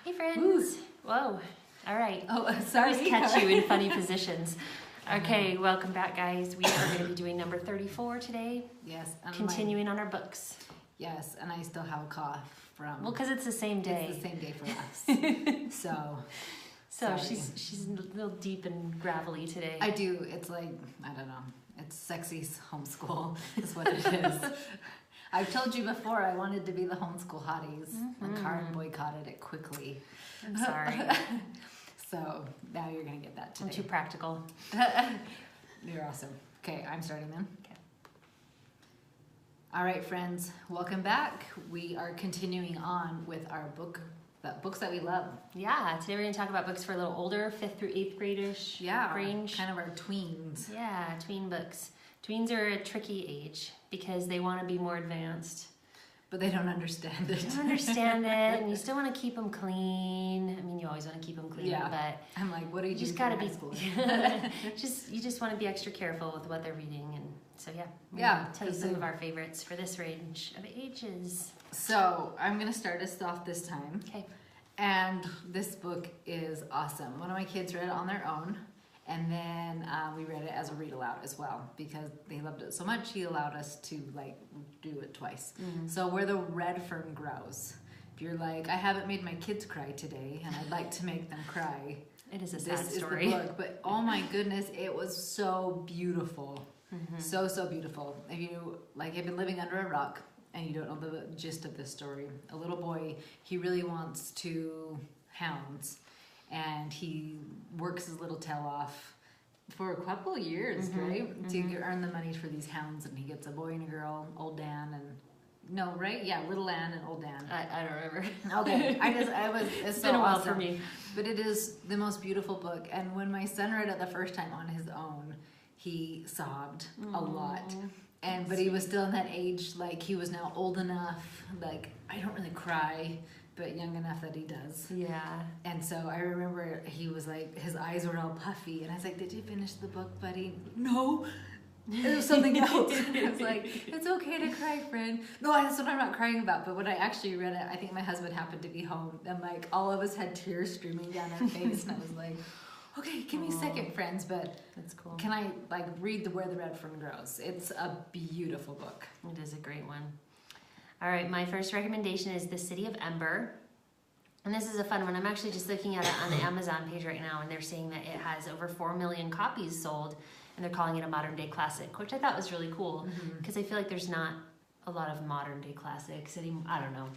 Hey friends. Ooh. Whoa. All right. Oh, sorry. I always catch you in funny positions. Okay, welcome back, guys. We are going to be doing number 34 today. Yes. Continuing on our books. Yes, and I still have a cough from... Well, because it's the same day. It's the same day for us. So she's a little deep and gravelly today. I do. It's like, I don't know. It's sexy homeschool is what it is. I've told you before I wanted to be the homeschool hotties. Mm-hmm. The car boycotted it quickly. I'm sorry. So now you're going to get that today. I'm too practical. You're awesome. Okay, I'm starting then. Okay. All right, friends, welcome back. We are continuing on with our books that we love. Yeah, today we're going to talk about books for a little older, 5th through 8th grade-ish range. Kind of our tweens. Yeah, tween books. Tweens are a tricky age because they want to be more advanced. But they don't understand it. They don't understand it, and you still want to keep them clean. I mean, you always want to keep them clean, but I'm like, what do you do? Just gotta be you just want to be extra careful with what they're reading, and so I'll tell you some of our favorites for this range of ages. So I'm gonna start us off this time. Okay. And this book is awesome. One of my kids read it on their own. And then we read it as a read aloud as well because they loved it so much. He allowed us to do it twice. Mm-hmm. So we're the Red Fern Grows. If you're like, I haven't made my kids cry today, and I'd like to make them cry. It is a sad story. This is the book, but oh my goodness, it was so beautiful, so beautiful. If you have been living under a rock and you don't know the gist of this story, a little boy, he really wants 2 hounds. And he works his little tail off for a couple of years, right? To earn the money for these hounds. And he gets a boy and a girl, Old Dan Little Ann and Old Dan. I don't remember. Okay, it's so been a while awesome. For me. But it is the most beautiful book. And when my son read it the first time on his own, he sobbed a lot. But he was still in that age, he was now old enough, I don't really cry, but young enough that he does. Yeah. And so I remember he was his eyes were all puffy, and I was like, did you finish the book, buddy? No, it was something else. I was like, it's okay to cry, friend. No, that's what I'm not crying about. But when I actually read it, I think my husband happened to be home, and all of us had tears streaming down our face, and I was like, okay, give me a second, friends, but that's cool. Can I read Where the Red Fern Grows? It's a beautiful book. It is a great one. All right, my first recommendation is The City of Ember. And this is a fun one. I'm actually just looking at it on the Amazon page right now, and they're saying that it has over 4 million copies sold, and they're calling it a modern day classic, which I thought was really cool because I feel like there's not a lot of modern day classics anymore. I don't know.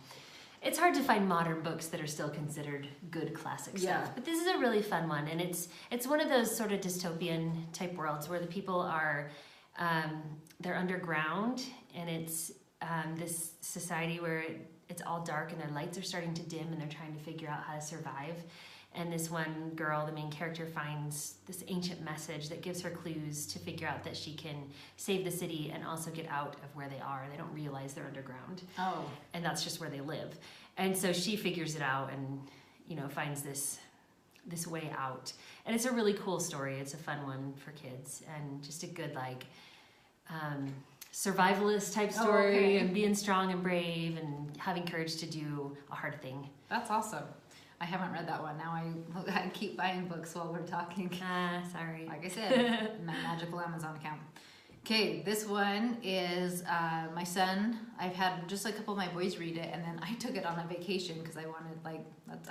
It's hard to find modern books that are still considered good classic stuff. But this is a really fun one, and it's one of those sort of dystopian type worlds where the people are they're underground, and it's this society where it's all dark and their lights are starting to dim and they're trying to figure out how to survive. And this one girl, the main character, finds this ancient message that gives her clues to figure out that she can save the city and also get out of where they are. They don't realize they're underground. Oh. And that's just where they live. And so she figures it out and, finds this way out. And it's a really cool story. It's a fun one for kids and just a good, survivalist type story and being strong and brave and having courage to do a hard thing. That's awesome. I haven't read that one. Now I keep buying books while we're talking. Sorry. Like I said, my magical Amazon account. Okay, this one is my son. I've had just a couple of my boys read it, and then I took it on a vacation because I wanted,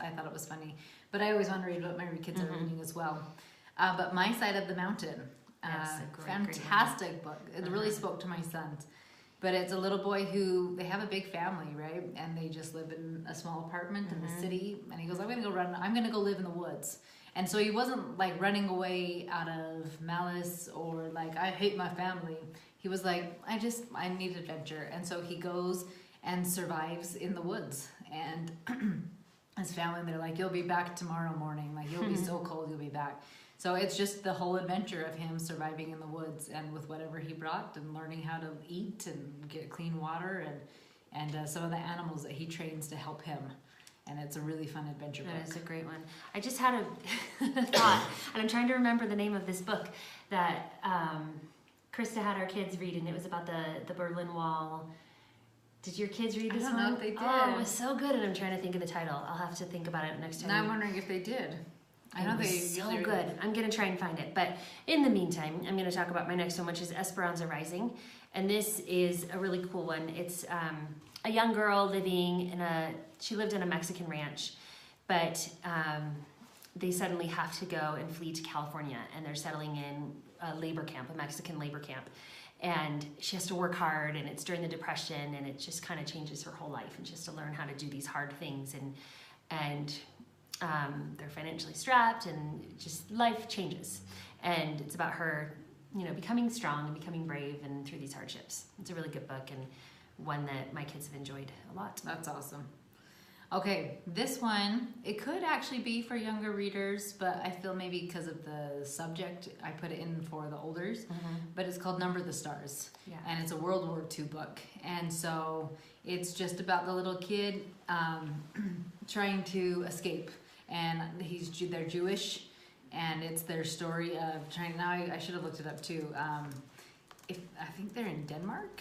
I thought it was funny. But I always want to read what my kids are reading as well. But My Side of the Mountain. Fantastic book. It really spoke to my sons. But it's a little boy who, they have a big family, right? And they just live in a small apartment in the city. And he goes, I'm going to go live in the woods. And so he wasn't running away out of malice or I hate my family. He was like, I need adventure. And so he goes and survives in the woods. And his family, they're like, you'll be back tomorrow morning. You'll be so cold, you'll be back. So it's just the whole adventure of him surviving in the woods and with whatever he brought and learning how to eat and get clean water and some of the animals that he trains to help him. And it's a really fun adventure book. That is a great one. I just had a thought, and I'm trying to remember the name of this book that Krista had our kids read, and it was about the Berlin Wall Did your kids read this I don't one? know if they did. Oh, it was so good, and I'm trying to think of the title. I'll have to think about it next time. Now I'm wondering if they did. I know It was they so usually good. I'm gonna try and find it. But in the meantime, I'm gonna talk about my next one, which is Esperanza Rising, and this is a really cool one. It's a young girl she lived in a Mexican ranch, but they suddenly have to go and flee to California, and they're settling in a labor camp, a Mexican labor camp. And she has to work hard, and it's during the Depression, and it just kind of changes her whole life, and she has to learn how to do these hard things, and they're financially strapped, and just life changes. And it's about her, becoming strong and becoming brave, and through these hardships. It's a really good book, and one that my kids have enjoyed a lot. That's awesome. Okay, this one, it could actually be for younger readers, but I feel maybe because of the subject, I put it in for the olders. Mm-hmm. But it's called Number the Stars. Yeah. And it's a World War II book. And so it's just about the little kid trying to escape. And they're Jewish, and it's their story of trying. Now I should have looked it up too. I think they're in Denmark,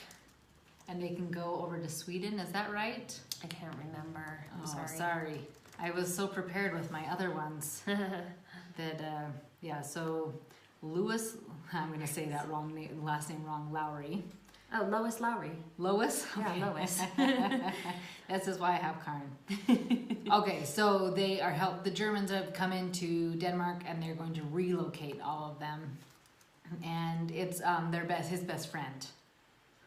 and they can go over to Sweden. Is that right? I can't remember. I'm sorry. Sorry. I was so prepared with my other ones that So Lewis, I'm going to say that wrong, last name wrong. Lowry. Oh, Lois Lowry. Lois? Yeah, Okay. Lois. This is why I have Karen. Okay, so the Germans have come into Denmark, and they're going to relocate all of them. And it's his best friend.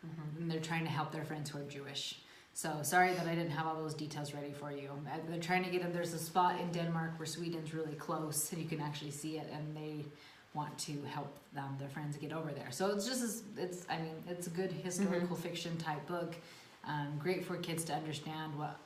Mm-hmm. And they're trying to help their friends who are Jewish. So sorry that I didn't have all those details ready for you. They're trying to get them. There's a spot in Denmark where Sweden's really close, and you can actually see it, and they want to help their friends get over there. So it's a good historical fiction type book. Great for kids to understand what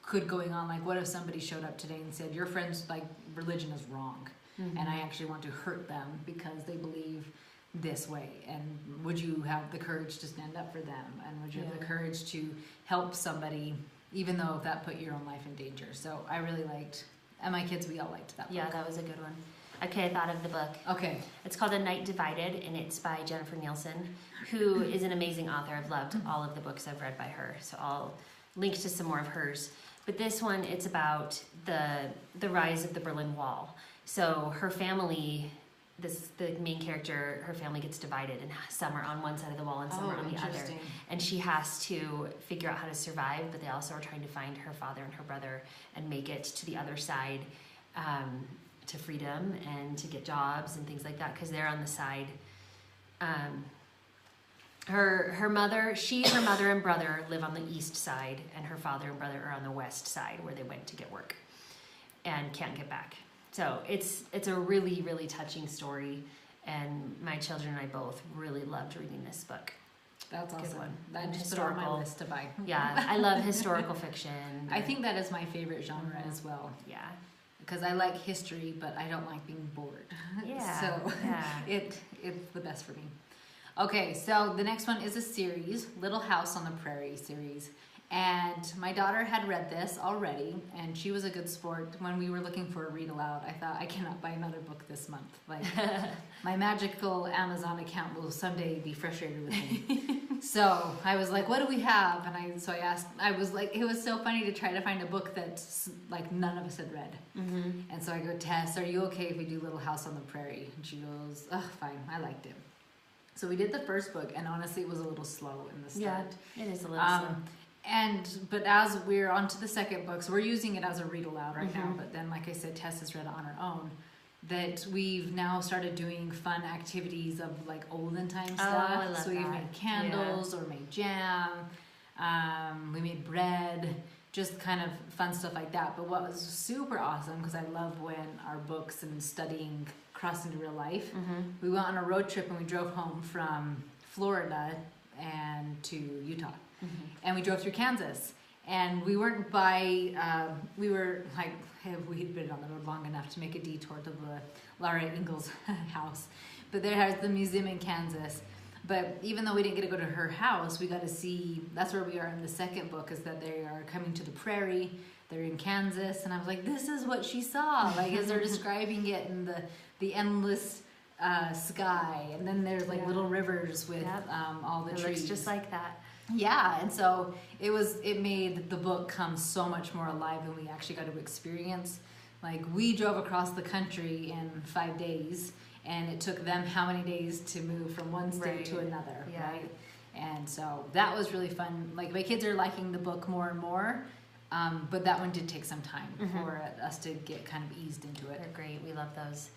could going on. Like, what if somebody showed up today and said, your friend's religion is wrong, and I actually want to hurt them because they believe this way, and would you have the courage to stand up for them, and would you have the courage to help somebody even though that put your own life in danger? So I really liked, and my kids, we all liked that book. Yeah, that was a good one. Okay, I thought of the book. Okay. It's called A Night Divided, and it's by Jennifer Nielsen, who is an amazing author. I've loved all of the books I've read by her, so I'll link to some more of hers. But this one, it's about the rise of the Berlin Wall. So her family, the main character, her family gets divided, and some are on one side of the wall and some are on the other. And she has to figure out how to survive, but they also are trying to find her father and her brother and make it to the other side, to freedom and to get jobs and things like that, because they're on the side. Her mother and brother live on the east side, and her father and brother are on the west side, where they went to get work and can't get back. So it's a really, really touching story, and my children and I both really loved reading this book. That's awesome. Good one. That just put on my list to buy. Yeah, I love historical fiction. I think that is my favorite genre as well. Yeah. Because I like history, but I don't like being bored. Yeah. So it's the best for me. Okay, so the next one is a series, Little House on the Prairie series. And my daughter had read this already, and she was a good sport. When we were looking for a read aloud, I thought, I cannot buy another book this month. My magical Amazon account will someday be frustrated with me. So I was like, what do we have? And I asked, it was so funny to try to find a book that none of us had read. Mm-hmm. And so I go, Tess, are you okay if we do Little House on the Prairie? And she goes, oh, fine, I liked it. So we did the first book, and honestly, it was a little slow in the start. Yeah, it is a little slow. But as we're on to the second book, so we're using it as a read aloud right now, but then, like I said, Tess has read it on her own, that we've now started doing fun activities of olden time stuff. I love so we've made candles or made jam, we made bread, just kind of fun stuff like that. But what was super awesome, because I love when our books and studying cross into real life, we went on a road trip and we drove home from Florida and to Utah. And we drove through Kansas, and we weren't we had been on the road long enough to make a detour to the Laura Ingalls house, but there has the museum in Kansas. But even though we didn't get to go to her house, we got to see, that's where we are in the second book, is that they are coming to the prairie, they're in Kansas, and I was like, this is what she saw, as they're describing it in the endless sky, and then there's little rivers with all the trees. It looks just like that. Yeah, and so it made the book come so much more alive than we actually got to experience. Like, we drove across the country in 5 days, and it took them how many days to move from one state to another, right? And so that was really fun. Like, my kids are liking the book more and more, but that one did take some time for us to get kind of eased into it. They're great. We love those.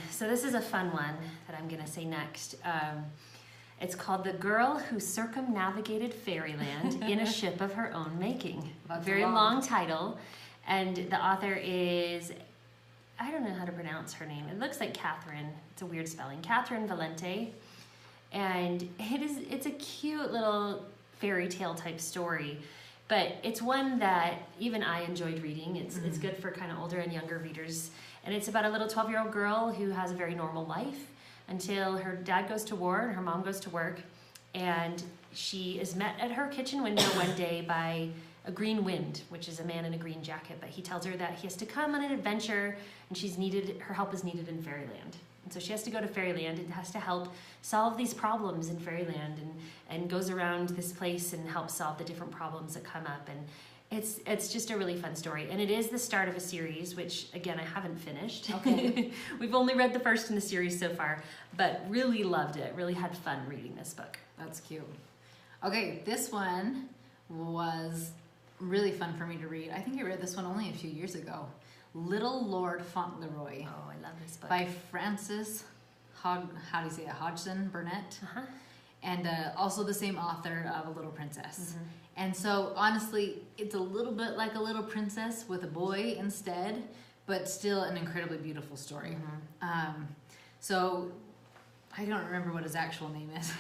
So this is a fun one that I'm going to say next. It's called The Girl Who Circumnavigated Fairyland in a Ship of Her Own Making. That's Very long title. And the author is, I don't know how to pronounce her name. It looks like Catherine. It's a weird spelling. Catherine Valente. And it's a cute little fairy tale type story. But it's one that even I enjoyed reading. It's good for kind of older and younger readers. And it's about a little 12-year-old girl who has a very normal life until her dad goes to war and her mom goes to work. And she is met at her kitchen window one day by a green wind, which is a man in a green jacket. But he tells her that he has to come on an adventure and her help is needed in Fairyland. And so she has to go to Fairyland and has to help solve these problems in Fairyland and goes around this place and helps solve the different problems that come up. And it's just a really fun story. And it is the start of a series, which, again, I haven't finished. Okay. We've only read the first in the series so far, but really loved it. Really had fun reading this book. That's cute. Okay, this one was really fun for me to read. I think I read this one only a few years ago. Little Lord Fauntleroy. Oh, I love this book. By Frances, Hodgson Burnett. And also the same author of A Little Princess. And so, honestly, it's a little bit like A Little Princess with a boy instead, but still an incredibly beautiful story. So, I don't remember what his actual name is,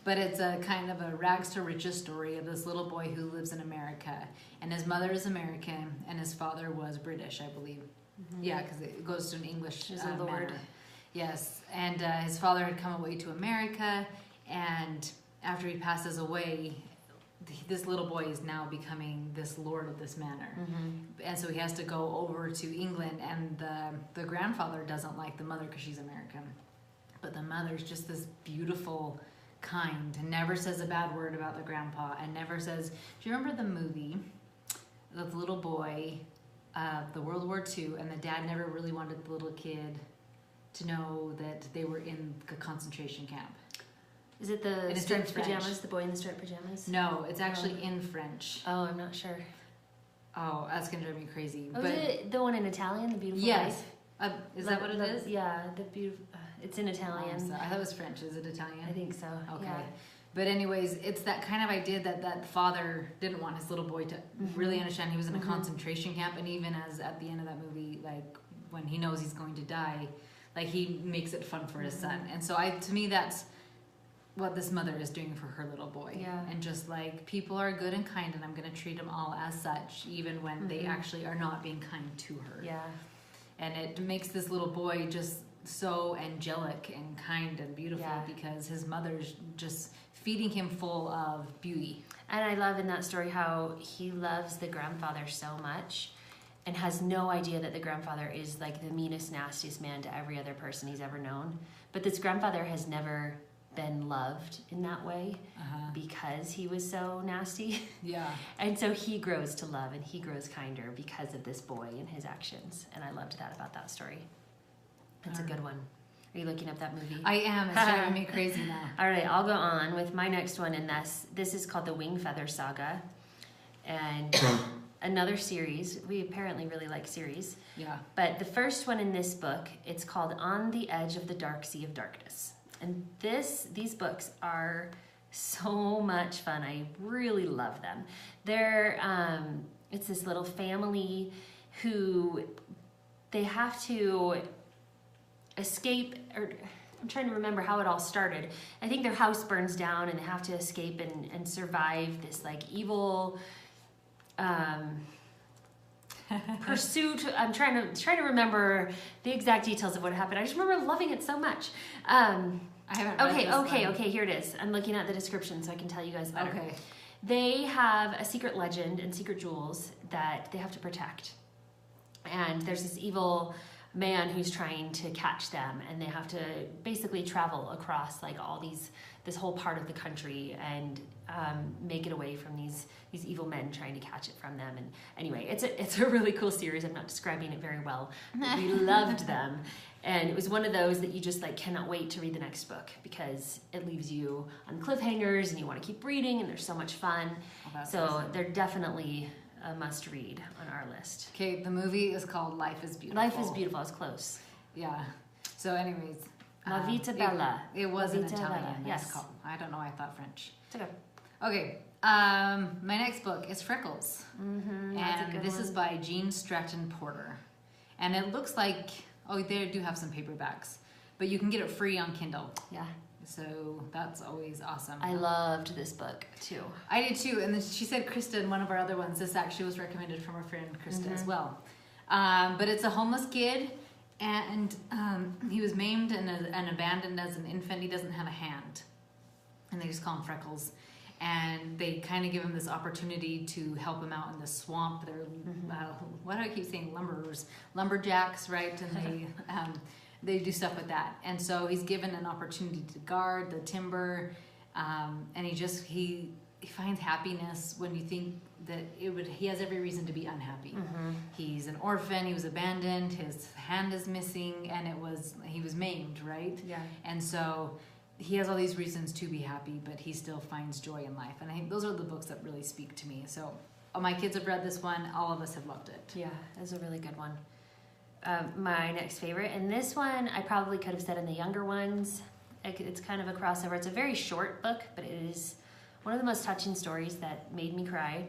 but it's a kind of a rags to riches story of this little boy who lives in America. And his mother is American, and his father was British, I believe. Yeah, because it goes to an English lord. Yes, and his father had come away to America, and after he passes away, this little boy is now becoming this lord of this manor. And so he has to go over to England, and the grandfather doesn't like the mother because she's American. But the mother's just this beautiful, kind, and never says a bad word about the grandpa, and never says, do you remember the movie, the little boy, the World War II, and the dad never really wanted the little kid to know that they were in a concentration camp? Is it the Striped Pajamas, the boy in the Striped Pajamas? No, it's actually in French. Oh, I'm not sure. Oh, that's going to drive me crazy. Oh, but is it the one in Italian, The Beautiful Life? Yes. Is that what it is? Yeah, the beautiful. It's in Italian. Oh, I thought it was French. Is it Italian? I think so. Okay. Yeah. But anyways, it's that kind of idea that father didn't want his little boy to really understand he was in a concentration camp, and even as at the end of that movie, like when he knows he's going to die, like he makes it fun for his son. And so to me that's what this mother is doing for her little boy. Yeah. And just like, people are good and kind, and I'm going to treat them all as such, even when they actually are not being kind to her. Yeah. And it makes this little boy just so angelic and kind and beautiful because his mother's just feeding him full of beauty. And I love in that story how he loves the grandfather so much and has no idea that the grandfather is like the meanest, nastiest man to every other person he's ever known. But this grandfather has never been loved in that way because he was so nasty. Yeah. And so he grows to love, and he grows kinder because of this boy and his actions. And I loved that about that story. It's a good one. Are you looking up that movie? I am. It's driving me crazy now. All right, I'll go on with my next one, and this is called the Wing Feather Saga. And another series. We apparently really like series. Yeah. But the first one in this book, it's called On the Edge of the Dark Sea of Darkness. And these books are so much fun. I really love them. It's this little family who they have to escape, or I'm trying to remember how it all started. I think their house burns down and they have to escape and survive this like evil pursuit. I'm trying to remember the exact details of what happened. I just remember loving it so much. I haven't read Okay, here it is. I'm looking at the description so I can tell you guys better. Okay. They have a secret legend and secret jewels that they have to protect. And there's this evil man who's trying to catch them, and they have to basically travel across like this whole part of the country and make it away from these evil men trying to catch it from them. And anyway, it's a really cool series. I'm not describing it very well, but we loved them. And it was one of those that you just like cannot wait to read the next book because it leaves you on cliffhangers and you want to keep reading and they're so much fun. So awesome. They're definitely a must read on our list. Okay, the movie is called Life is Beautiful. Life is Beautiful. I was close. Yeah. So anyways. La Vita Bella. It was an Italian. Bella. Yes. Called. I don't know. I thought French. It's okay. Okay. My next book is Freckles. Mm-hmm, and this is by Jean Stratton Porter. And it looks like, they do have some paperbacks, but you can get it free on Kindle. Yeah. So that's always awesome. I loved this book too. I did too. And then she said Krista in one of our other ones, this actually was recommended from our friend Krista as well. But it's a homeless kid and he was maimed and abandoned as an infant. He doesn't have a hand. And they just call him Freckles. And they kind of give him this opportunity to help him out in the swamp. They're, what do I keep saying? Lumberjacks, right? And they do stuff with that. And so he's given an opportunity to guard the timber. And he finds happiness when you think that he has every reason to be unhappy. He's an orphan, he was abandoned, his hand is missing, and he was maimed, right? Yeah. And so he has all these reasons to be happy, but he still finds joy in life. And I think those are the books that really speak to me. So my kids have read this one. All of us have loved it. Yeah, it's a really good one. My next favorite, and this one I probably could have said in the younger ones. It's kind of a crossover. It's a very short book, but it is one of the most touching stories that made me cry.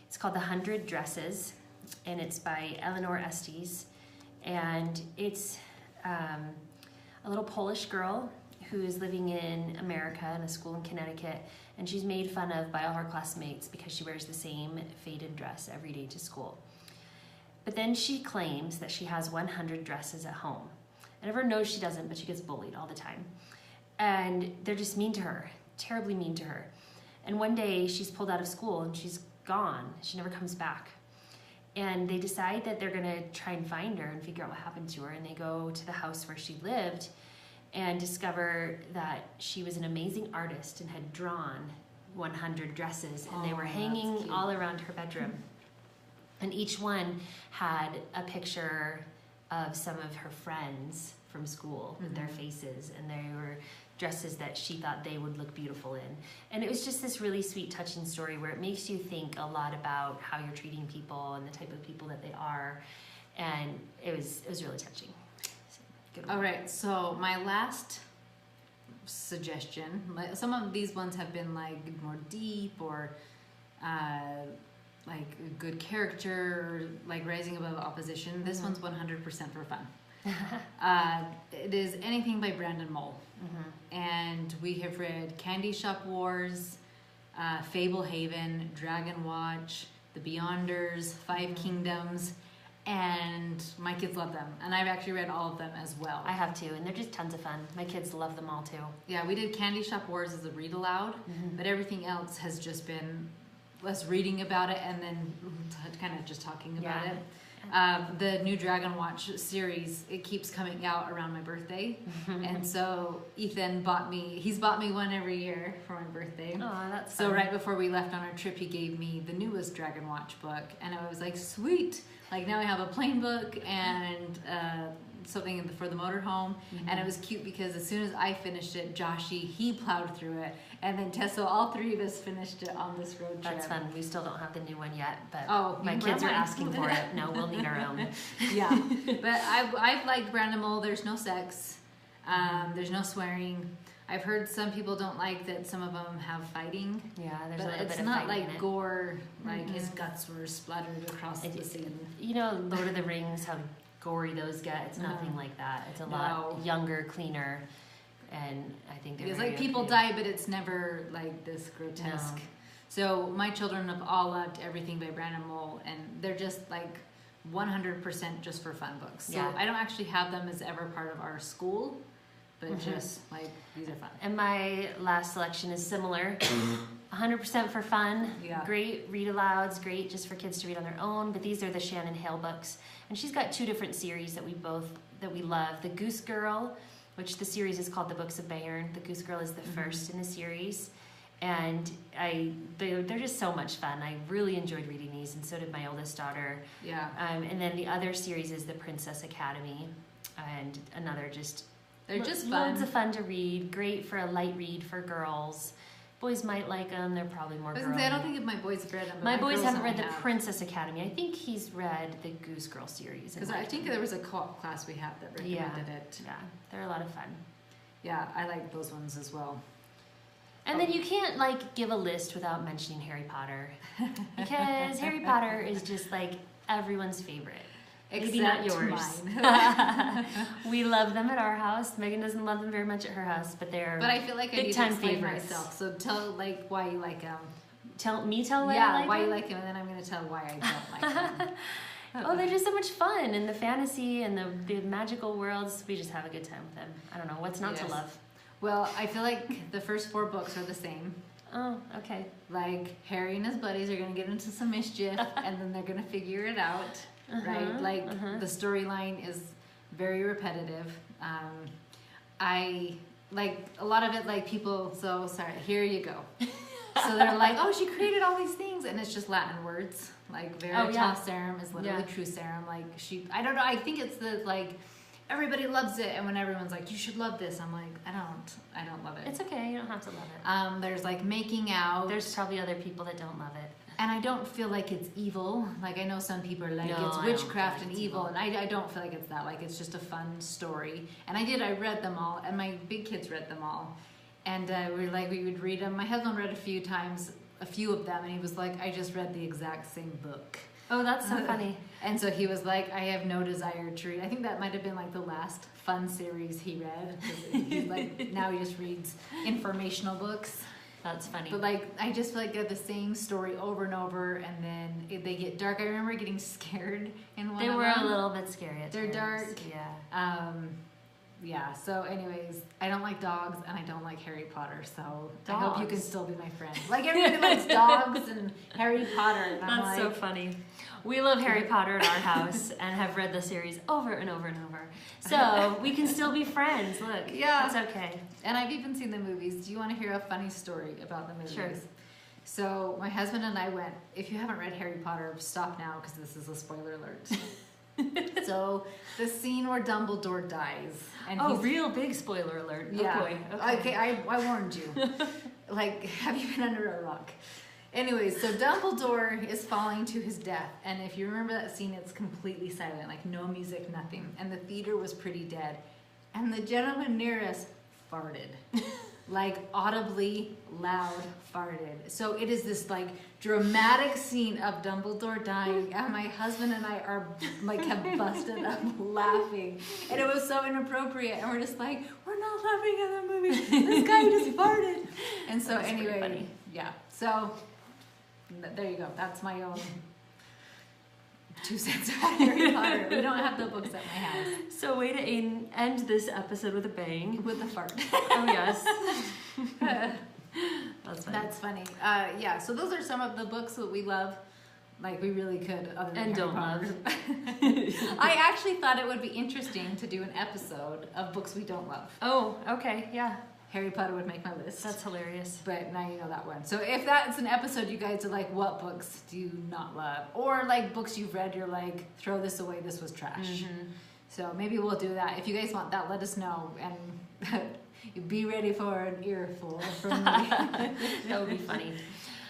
It's called The 100 Dresses, and it's by Eleanor Estes. And it's a little Polish girl who is living in America in a school in Connecticut, and she's made fun of by all her classmates because she wears the same faded dress every day to school. But then she claims that she has 100 dresses at home. And everyone knows she doesn't, but she gets bullied all the time. And they're just mean to her, terribly mean to her. And one day she's pulled out of school and she's gone. She never comes back. And they decide that they're gonna try and find her and figure out what happened to her. And they go to the house where she lived and discover that she was an amazing artist and had drawn 100 dresses, and they were hanging all around her bedroom. And each one had a picture of some of her friends from school with their faces, and they were dresses that she thought they would look beautiful in. And it was just this really sweet, touching story where it makes you think a lot about how you're treating people and the type of people that they are. And it was really touching. All right, so my last suggestion, some of these ones have been like more deep or like a good character, or like rising above opposition. This one's 100% for fun. It is Anything by Brandon Mull. And we have read Candy Shop Wars, Fable Haven, Dragon Watch, The Beyonders, Five Kingdoms, and my kids love them. And I've actually read all of them as well. I have too, and they're just tons of fun. My kids love them all too. Yeah, we did Candy Shop Wars as a read aloud, but everything else has just been us reading about it and then kind of just talking about it. The new Dragon Watch series, it keeps coming out around my birthday. And so Ethan bought me one every year for my birthday. Oh, that's so fun. Right before we left on our trip, he gave me the newest Dragon Watch book. And I was like, sweet. Like now I have a plain book and something for the motorhome. And it was cute because as soon as I finished it, Joshy, he plowed through it. And then Tessa, all three of us finished it on this road trip. That's fun. We still don't have the new one yet, but my kids are asking for it. No, we'll need our own. Yeah, but I've liked Brandon Mull. There's no sex. There's no swearing. I've heard some people don't like that some of them have fighting. Yeah, there's a but little bit it's of not fighting like in it. gore, like his guts were splattered across the scene. You know, Lord of the Rings, how gory those get. It's nothing like that. It's a lot younger, cleaner, and I think they're it's very like people die, but it's never like this grotesque. No. So my children have all loved Everything by Brandon Mull, and they're just like 100% just for fun books. So I don't actually have them as ever part of our school, but just like these are fun. And my last selection is similar. 100% for fun. Yeah. Great read alouds, great just for kids to read on their own. But these are the Shannon Hale books. And she's got two different series that we love. The Goose Girl, which the series is called The Books of Bayern. The Goose Girl is the first in the series. And they're just so much fun. I really enjoyed reading these, and so did my oldest daughter. Yeah. And then the other series is the Princess Academy, and another they're just loads of fun to read. Great for a light read for girls. Boys might like them. They're probably more girly. I don't think my boys have read them. My boys haven't read the Princess Academy. I think he's read the Goose Girl series. Because I think there was a co-op class we had that recommended it. Yeah, they're a lot of fun. Yeah, I like those ones as well. And then you can't like give a list without mentioning Harry Potter, because Harry Potter is just like everyone's favorite. Maybe not yours. Mine. We love them at our house. Megan doesn't love them very much at her house, but I feel like I need to explain myself. So tell like why you like them. Tell why yeah, I like why them? You like them, and then I'm going to tell why I don't like them. Oh, they're just so much fun, and the fantasy and the magical worlds. We just have a good time with them. I don't know what's not to love. Well, I feel like the first 4 books are the same. Oh, okay. Like Harry and his buddies are going to get into some mischief, and then they're going to figure it out. Right, like the storyline is very repetitive. I like a lot of it. Like people, so sorry. Here you go. So they're like, oh, she created all these things, and it's just Latin words. Like Veritaserum is literally true serum. Like I don't know. I think it's the like everybody loves it, and when everyone's like, you should love this, I'm like, I don't love it. It's okay. You don't have to love it. There's like making out. There's probably other people that don't love it. And I don't feel like it's evil. Like, I know some people are like, it's witchcraft and evil. And I don't feel like it's that. Like, it's just a fun story. And I read them all. And my big kids read them all. And we would read them. My husband read a few of them. And he was like, I just read the exact same book. Oh, that's so funny. And so he was like, I have no desire to read. I think that might have been like the last fun series he read. He's like, now he just reads informational books. That's funny. But like, I just feel like they're the same story over and over, and then they get dark. I remember getting scared in one of them. They were a little bit scary at They're times. dark. Yeah. Yeah. So, anyways, I don't like dogs, and I don't like Harry Potter. So I hope you can still be my friend. Like everybody likes dogs and Harry Potter. And That's so funny. We love Harry Potter at our house and have read the series over and over and over. So we can still be friends. Look, that's okay. And I've even seen the movies. Do you want to hear a funny story about the movies? Sure. So my husband and I went, if you haven't read Harry Potter, stop now because this is a spoiler alert. So the scene where Dumbledore dies. And real big spoiler alert. Yeah. Oh boy. Okay, I warned you. Like, have you been under a rock? Anyways, so Dumbledore is falling to his death, and if you remember that scene, it's completely silent, like no music, nothing, and the theater was pretty dead, and the gentleman near us farted, like audibly loud farted. So it is this like dramatic scene of Dumbledore dying, and my husband and I are like have busted up laughing, and it was so inappropriate, and we're just like, we're not laughing at the movie. This guy just farted, and so anyway, yeah, so. There you go. That's my own 2 cents about Harry Potter. We don't have the books at my house. So way to end this episode with a bang. With a fart. Oh, yes. That's funny. That's funny. Yeah, so those are some of the books that we love. Like, we really could, other than and Harry don't Potter. love. I actually thought it would be interesting to do an episode of books we don't love. Oh, okay. Yeah. Harry Potter would make my list. That's hilarious. But now you know that one. So if that's an episode you guys are like, what books do you not love? Or like books you've read, you're like, throw this away, this was trash. Mm-hmm. So maybe we'll do that. If you guys want that, let us know. And be ready for an earful from me. That would be funny.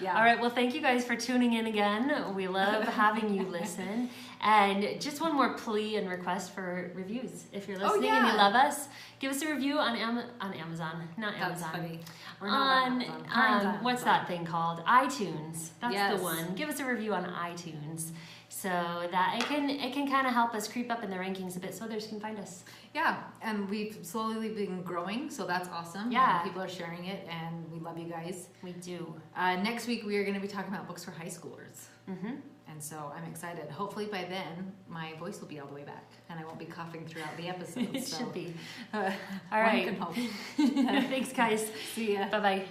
Yeah. All right. Well, thank you guys for tuning in again. We love having you listen. And just one more plea and request for reviews. If you're listening and you love us, give us a review on Amazon. Not That's Amazon. Funny. We're On, not Amazon. What's that thing called? iTunes. That's Yes. the one. Give us a review on iTunes so that it can kind of help us creep up in the rankings a bit so others can find us. Yeah, and we've slowly been growing, so that's awesome. Yeah. And people are sharing it, and we love you guys. We do. Next week, we are going to be talking about books for high schoolers. Mm-hmm. And so I'm excited. Hopefully by then, my voice will be all the way back, and I won't be coughing throughout the episode. It should be. All right. One can hope. Thanks, guys. See ya. Bye-bye.